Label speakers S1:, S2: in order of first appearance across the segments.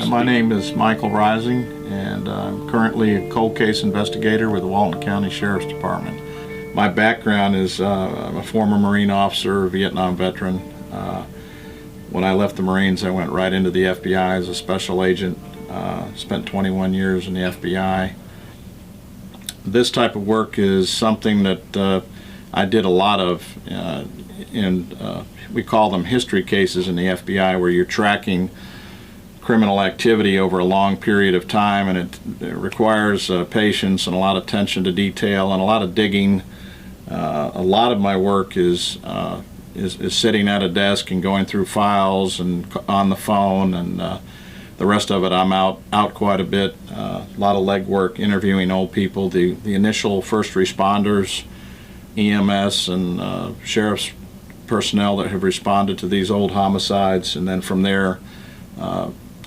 S1: My name is Michael Rising, and I'm currently a cold case investigator with the Walton County Sheriff's Department. My background is I'm a former Marine officer, Vietnam veteran. When I left the Marines, I went right into the FBI as a special agent. Spent 21 years in the FBI. This type of work is something that I did a lot of we call them history cases in the FBI, where you're tracking criminal activity over a long period of time, and it requires patience and a lot of attention to detail and a lot of digging. A lot of my work is sitting at a desk and going through files and on the phone, and the rest of it I'm out quite a bit. A lot of legwork, interviewing old people, the initial first responders, EMS and sheriff's personnel that have responded to these old homicides, and then from there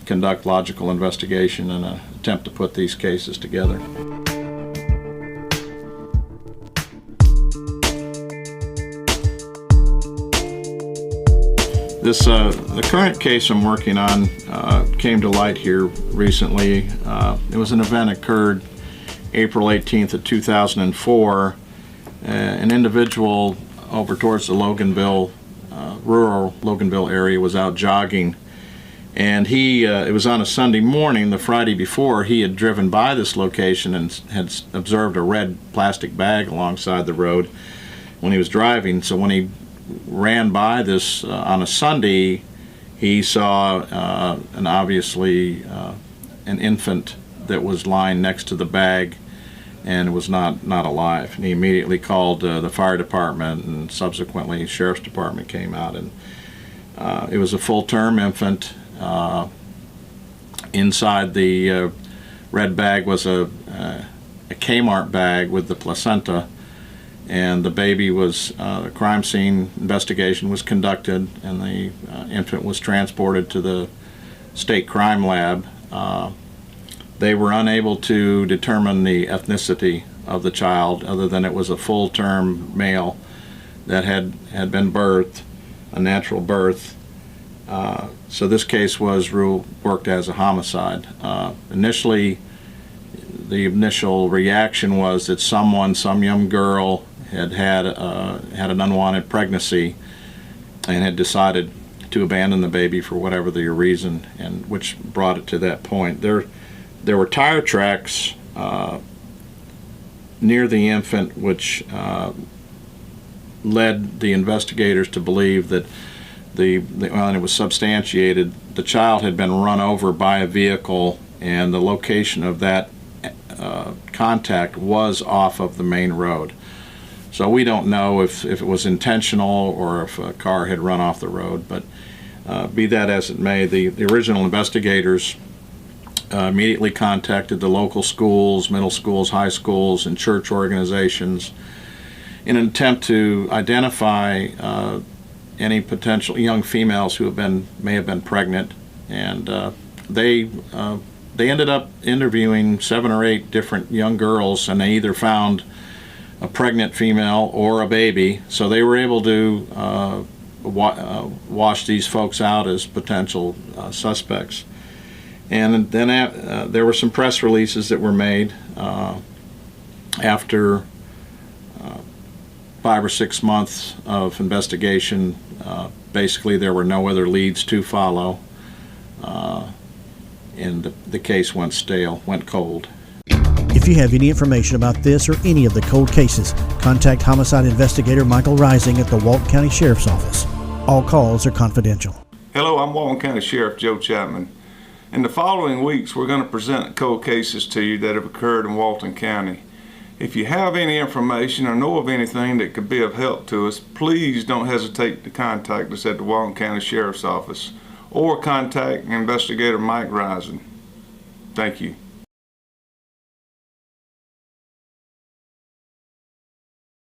S1: conduct logical investigation and attempt to put these cases together. The current case I'm working on came to light here recently. It was an event occurred April 18th of 2004. An individual over towards the Loganville, rural Loganville area, was out jogging, and it was on a Sunday morning. The Friday before, he had driven by this location and had observed a red plastic bag alongside the road when he was driving. So when he ran by this on a Sunday, he saw obviously an infant that was lying next to the bag and was not alive. And he immediately called the fire department, and subsequently the sheriff's department came out, and it was a full-term infant. Inside the red bag was a Kmart bag with the placenta, and the baby was, the crime scene investigation was conducted, and the infant was transported to the state crime lab. They were unable to determine the ethnicity of the child, other than it was a full-term male that had been birthed, a natural birth. So this case was worked as a homicide. Initially, the initial reaction was that some young girl had an unwanted pregnancy and had decided to abandon the baby for whatever the reason, and which brought it to that point. There were tire tracks near the infant, which led the investigators to believe that and it was substantiated, the child had been run over by a vehicle, and the location of that contact was off of the main road. So we don't know if it was intentional or if a car had run off the road, but be that as it may, the original investigators immediately contacted the local schools, middle schools, high schools, and church organizations in an attempt to identify any potential young females who may have been pregnant, and they ended up interviewing 7 or 8 different young girls, and they either found a pregnant female or a baby. So they were able to wash these folks out as potential suspects. And then there were some press releases that were made after 5 or 6 months of investigation. Basically, there were no other leads to follow, and the case went stale, went cold.
S2: If you have any information about this or any of the cold cases, contact homicide investigator Michael Rising at the Walton County Sheriff's Office. All calls are confidential.
S3: Hello, I'm Walton County Sheriff Joe Chapman. In the following weeks, we're going to present cold cases to you that have occurred in Walton County. If you have any information or know of anything that could be of help to us, please don't hesitate to contact us at the Walton County Sheriff's Office or contact Investigator Mike Rising. Thank you.